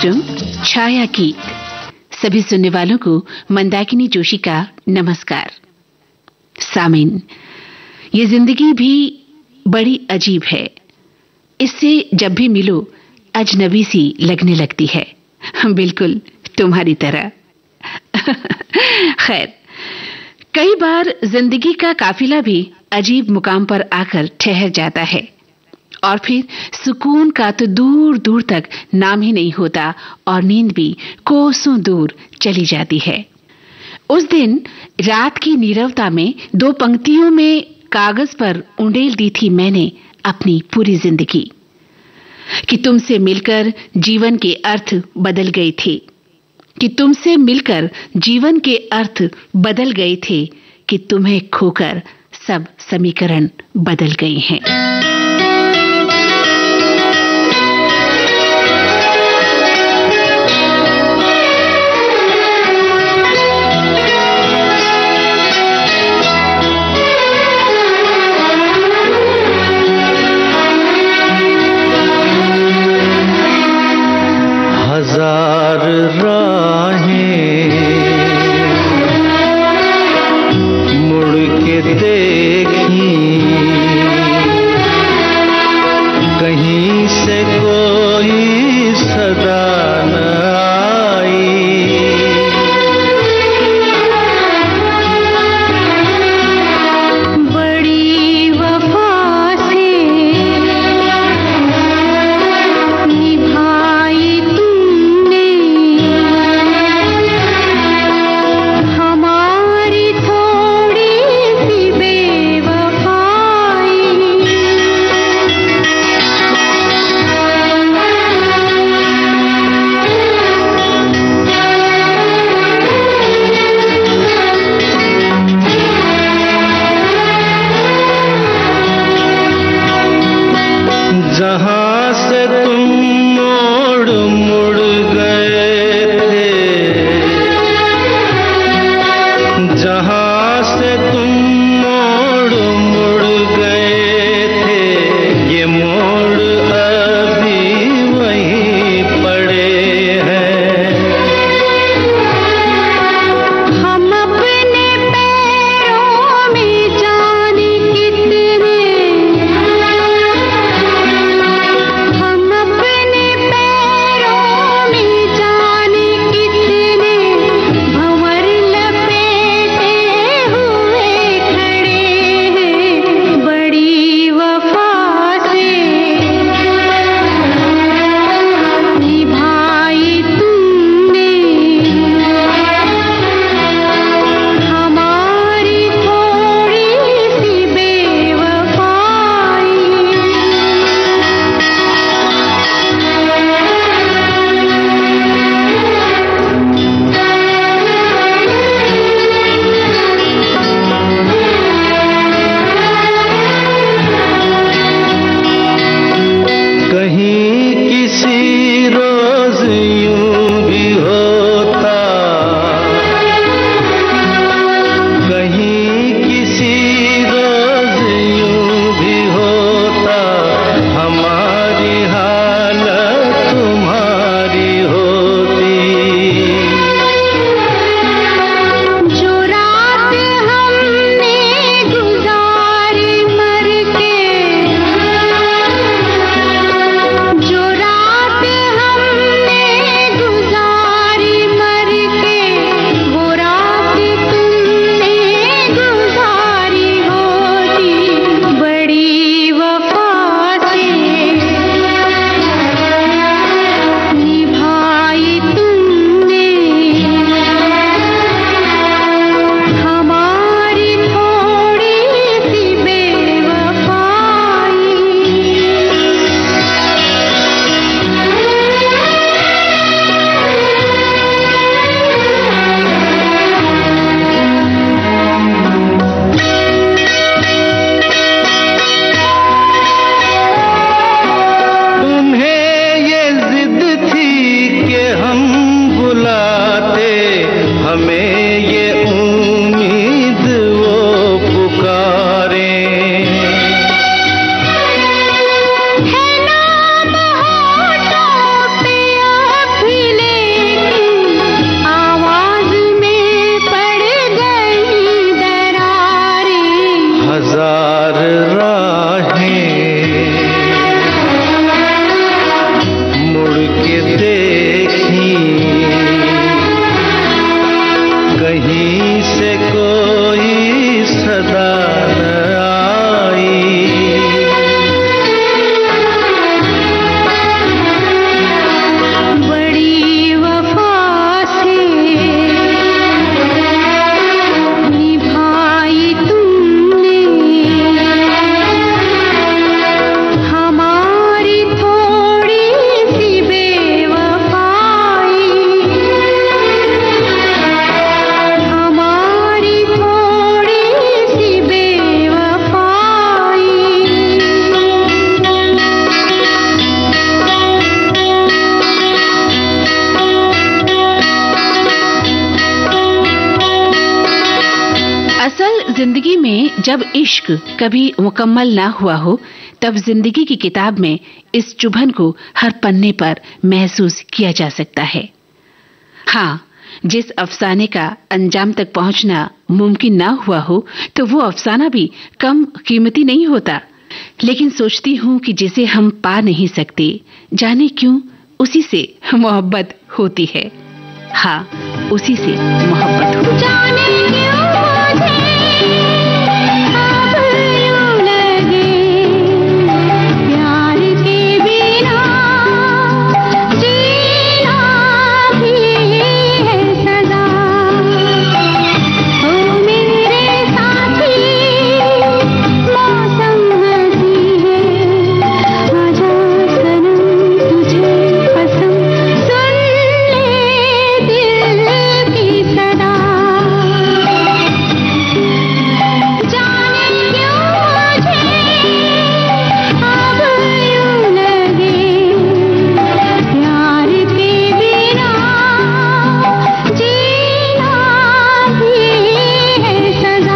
तुम छाया गीत। सभी सुनने वालों को मंदाकिनी जोशी का नमस्कार। सामिन, ये जिंदगी भी बड़ी अजीब है। इससे जब भी मिलो अजनबी सी लगने लगती है, बिल्कुल तुम्हारी तरह। खैर, कई बार जिंदगी का काफिला भी अजीब मुकाम पर आकर ठहर जाता है और फिर सुकून का तो दूर दूर तक नाम ही नहीं होता और नींद भी कोसों दूर चली जाती है। उस दिन रात की नीरवता में 2 पंक्तियों में कागज पर उंडेल दी थी मैंने अपनी पूरी जिंदगी कि तुमसे मिलकर जीवन के अर्थ बदल गए थे, कि तुमसे मिलकर जीवन के अर्थ बदल गए थे, कि तुम्हें खोकर सब समीकरण बदल गए हैं। हजार राहें मुड़ के देखी, जिंदगी में जब इश्क कभी मुकम्मल ना हुआ हो, तब जिंदगी की किताब में इस चुभन को हर पन्ने पर महसूस किया जा सकता है। हाँ, जिस अफसाने का अंजाम तक पहुंचना मुमकिन ना हुआ हो, तो वो अफसाना भी कम कीमती नहीं होता। लेकिन सोचती हूँ कि जिसे हम पा नहीं सकते, जाने क्यों उसी से मोहब्बत होती है। हाँ, उसी से मोहब्बत होती है। जाने क्यों अब यूं लगे प्यार के बिना जीना भी है सदा। ओ मेरे साथी मौसम हंसी है, आजा सनम तुझे पसंद, सुन ले दिल की सदा। जाने क्यों मुझे अब यूं लगे प्यार के बिना जीना भी है सदा।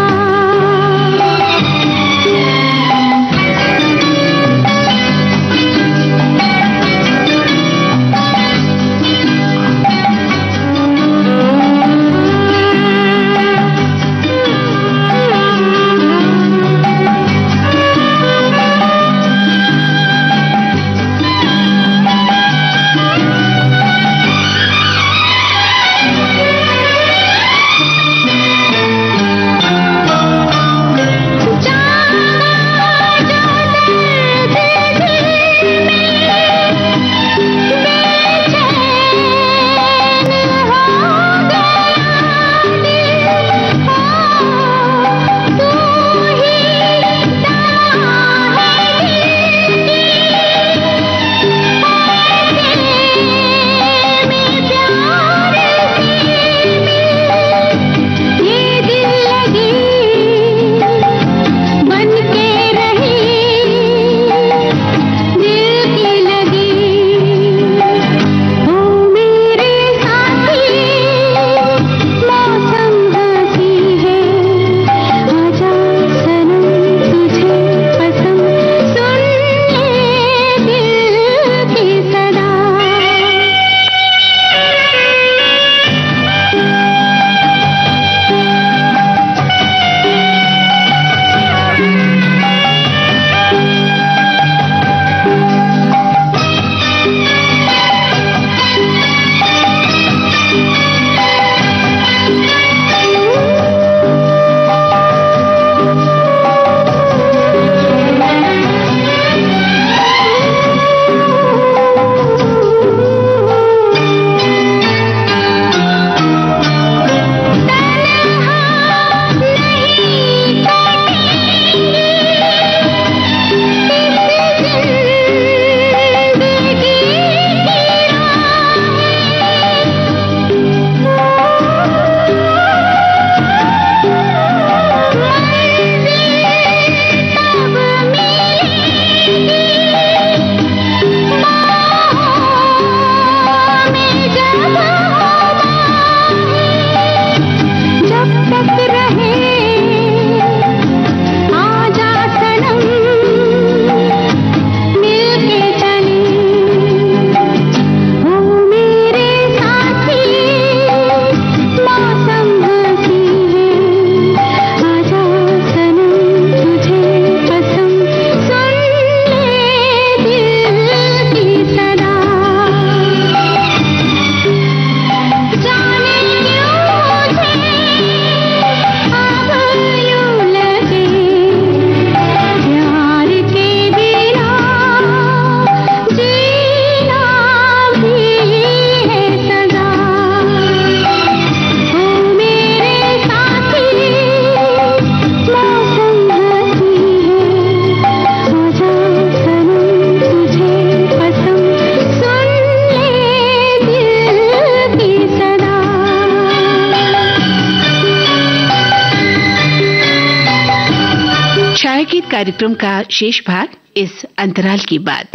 छायागीत कार्यक्रम का शेष भाग इस अंतराल के बाद।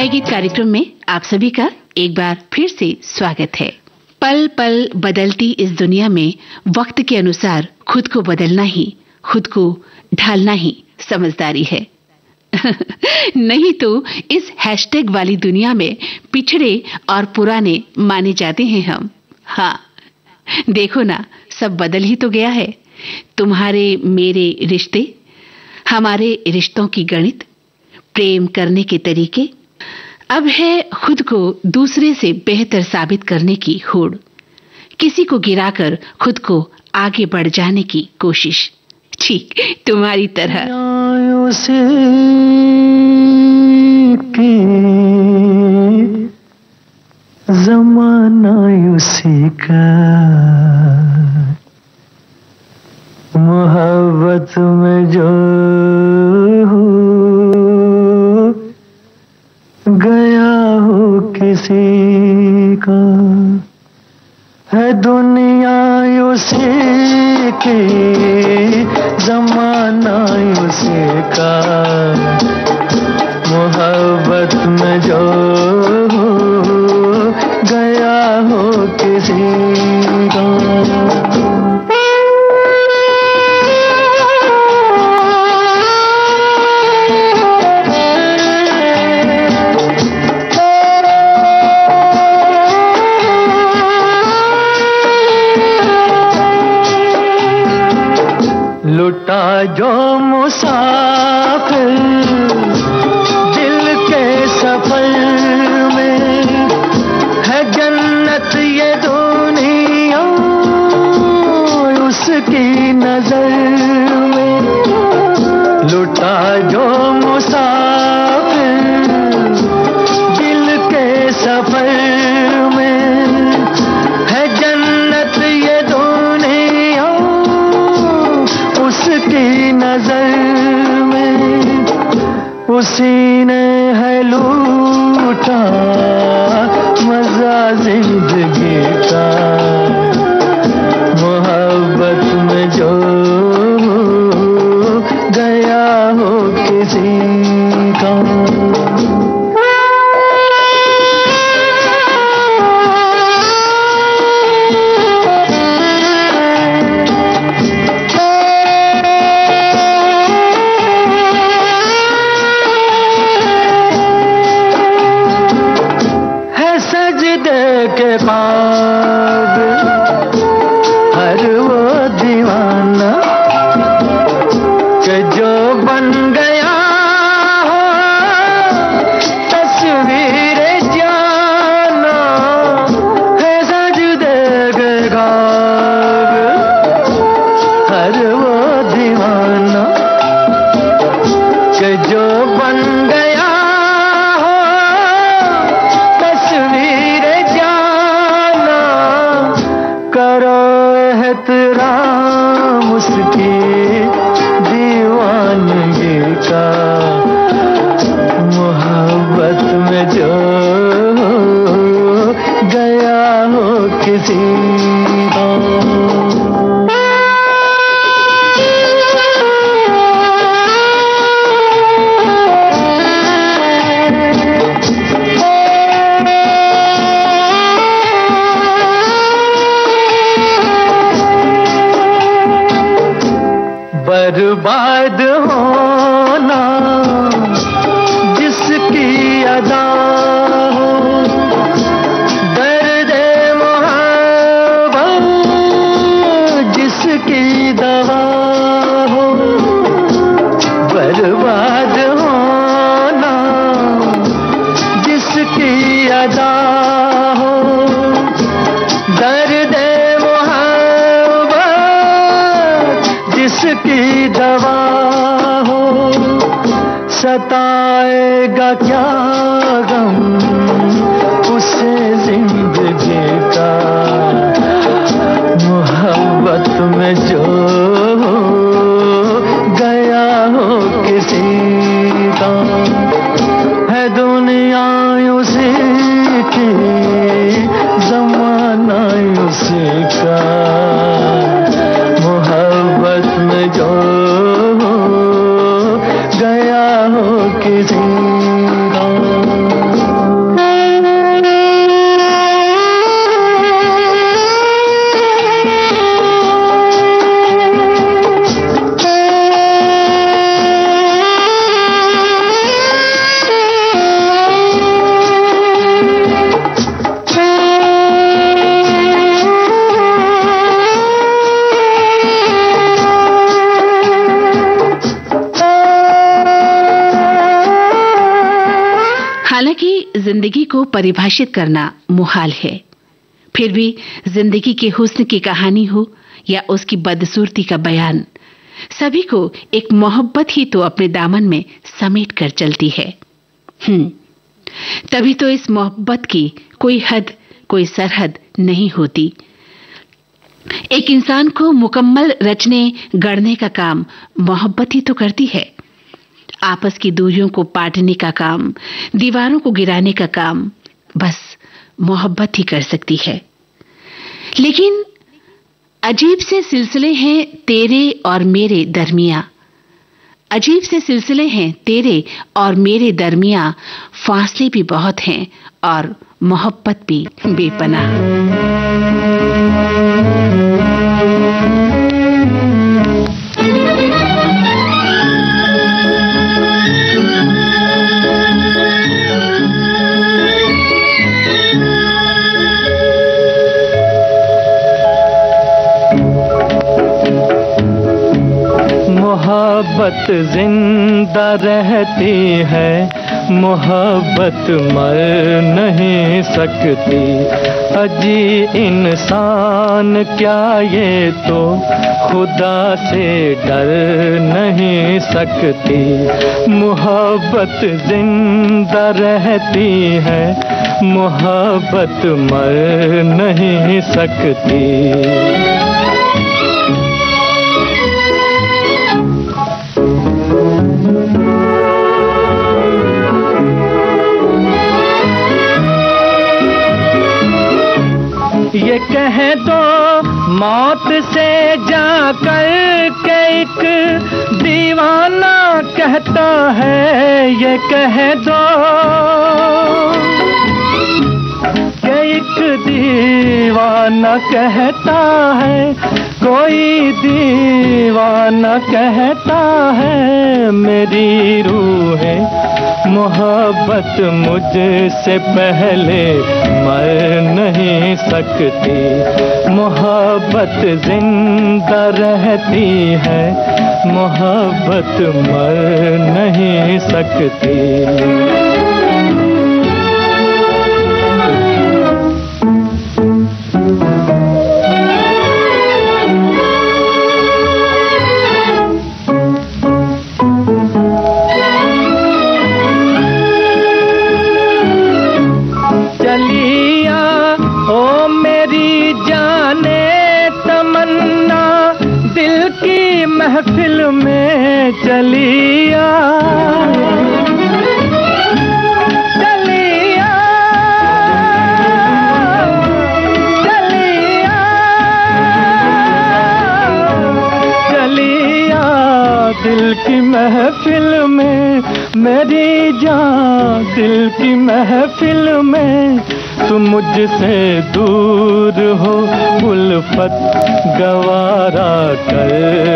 हाय गीत कार्यक्रम में आप सभी का एक बार फिर से स्वागत है। पल पल बदलती इस दुनिया में वक्त के अनुसार खुद को बदलना ही, खुद को ढालना ही समझदारी है। नहीं तो इस हैशटैग वाली दुनिया में पिछड़े और पुराने माने जाते हैं हम। हाँ, देखो ना, सब बदल ही तो गया है। तुम्हारे मेरे रिश्ते, हमारे रिश्तों की गणित, प्रेम करने के तरीके, अब है खुद को दूसरे से बेहतर साबित करने की होड़, किसी को गिराकर खुद को आगे बढ़ जाने की कोशिश, ठीक तुम्हारी तरह। से जमाना उसी का, मोहब्बत में जो गया हो किसी का, है दुनिया उसी की, जमाना उसी का, मोहब्बत में जो गया हो किसी का। लुटा जो मुसाफिर दिल के सफर में, है जन्नत ये दुनिया उसकी नजर में। लुटा जो मुसाफिर दिल के सफर में, है जन्नत ये दुनिया उसकी नजर में। उसी ने है लूटा मजा जिंदगी का, मोहब्बत में जो गया हो किसी का। के बाद हर वो दीवाना के जो बन गया हो तस्वीर जाना, है सजदे के बाद हर वो दीवाना के जो बन गया एहतराम उसकी दीवानगी का, मोहब्बत में जो गया हो किसी का। बर्बाद होना जिसकी अदा हो, दर्द मोहब्बत जिसकी दवा हो। बर्बाद होना जिसकी अदा हो, दर्द जिसकी दवा हो। सताएगा क्या गम उसे जिंदगी का, मोहब्बत में जो गया हो किसी का, है दुनिया उसी की, जमाना उसी का, मोहब्बत में जो गया हो किसी का। हालांकि जिंदगी को परिभाषित करना मुहाल है, फिर भी जिंदगी के हुस्न की कहानी हो या उसकी बदसूरती का बयान, सभी को एक मोहब्बत ही तो अपने दामन में समेट कर चलती है। तभी तो इस मोहब्बत की कोई हद, कोई सरहद नहीं होती। एक इंसान को मुकम्मल रचने गढ़ने का काम मोहब्बत ही तो करती है। आपस की दूरियों को पाटने का काम, दीवारों को गिराने का काम बस मोहब्बत ही कर सकती है। लेकिन अजीब से सिलसिले हैं तेरे और मेरे दरमियां, अजीब से सिलसिले हैं तेरे और मेरे दरमियां, फासले भी बहुत हैं और मोहब्बत भी बेपनाह। मोहब्बत जिंदा रहती है, मोहब्बत मर नहीं सकती। अजी इंसान क्या ये तो खुदा से डर नहीं सकती। मोहब्बत जिंदा रहती है, मोहब्बत मर नहीं सकती। ये कह दो मौत से जाकर के एक दीवाना कहता है, ये कह दो कि एक दीवाना कहता है, कोई दीवाना कहता है मेरी रूह है मोहब्बत मुझसे पहले मर नहीं सकती। मोहब्बत जिंदा रहती है, मोहब्बत मर नहीं सकती। महफिल में चलिया चलिया चलिया चलिया दिल की महफिल में, मेरी जान दिल की महफिल में। तुम मुझसे दूर हो उल्फत गवारा कर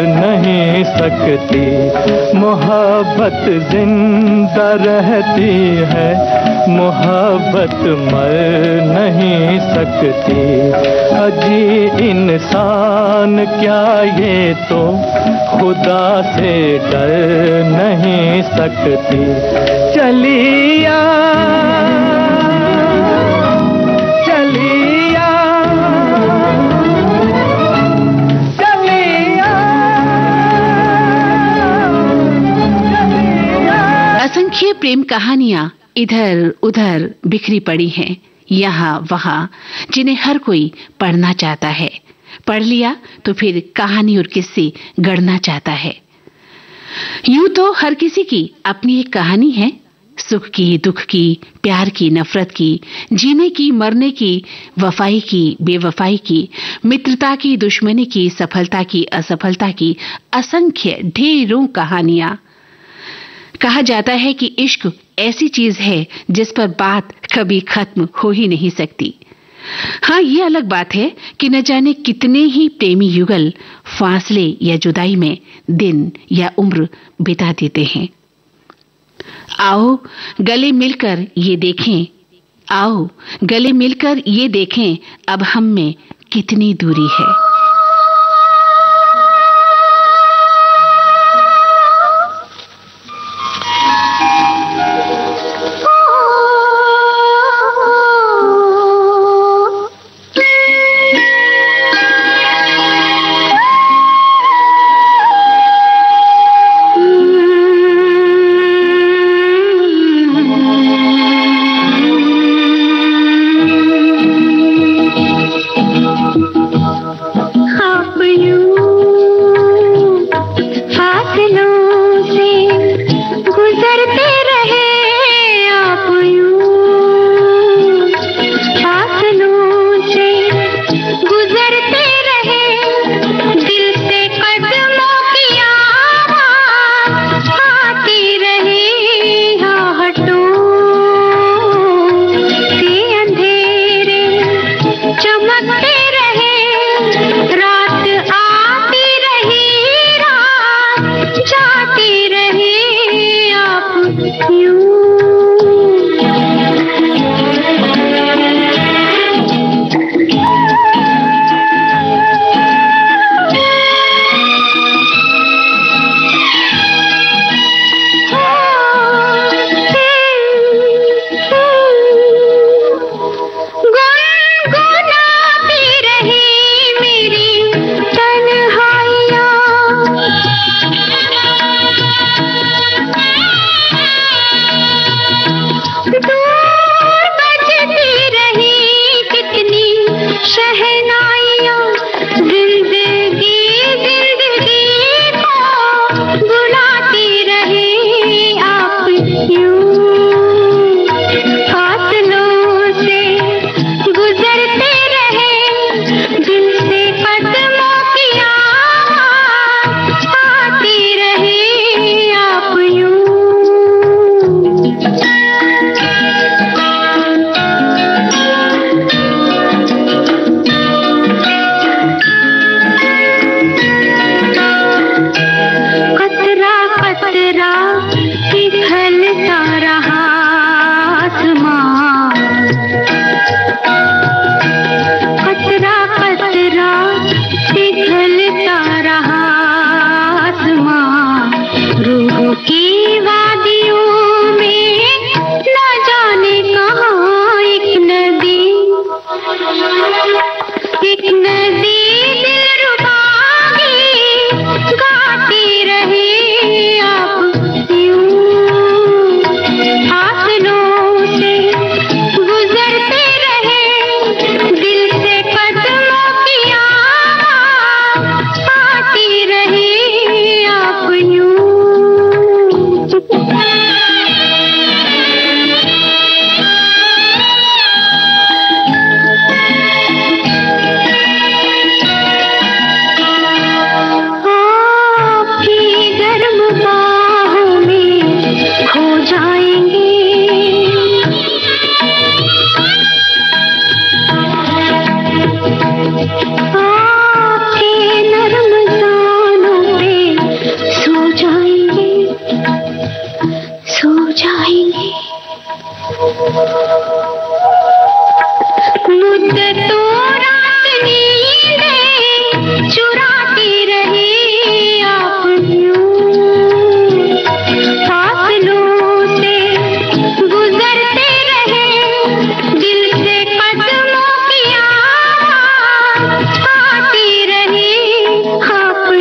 नहीं सकती। मोहब्बत जिंदा रहती है, मोहब्बत मर नहीं सकती। अजी इंसान क्या ये तो खुदा से डर नहीं सकती। चलिया असंख्य प्रेम कहानियां इधर उधर बिखरी पड़ी हैं, यहाँ वहाँ, जिन्हें हर कोई पढ़ना चाहता है। पढ़ लिया तो फिर कहानी और किस्से गढ़ना चाहता है। यूं तो हर किसी की अपनी एक कहानी है, सुख की, दुख की, प्यार की, नफरत की, जीने की, मरने की, वफाई की, बेवफाई की, मित्रता की, दुश्मनी की, सफलता की, असफलता की, असंख्य ढेरों कहानियां। कहा जाता है कि इश्क ऐसी चीज है जिस पर बात कभी खत्म हो ही नहीं सकती। हाँ, ये अलग बात है कि न जाने कितने ही प्रेमी युगल फासले या जुदाई में दिन या उम्र बिता देते हैं। आओ गले मिलकर ये देखें, आओ गले मिलकर ये देखें, अब हम में कितनी दूरी है। जाएंगे। मुद्दतों रात नींदें चुराती रही आप यूं, फासलों से गुजरते रहे, दिल से कदमों की आवाज़ आती रही आप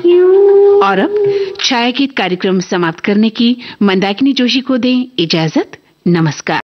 यूं। और अब छाया गीत कार्यक्रम समाप्त करने की मंदाकिनी जोशी को दें इजाजत। नमस्कार।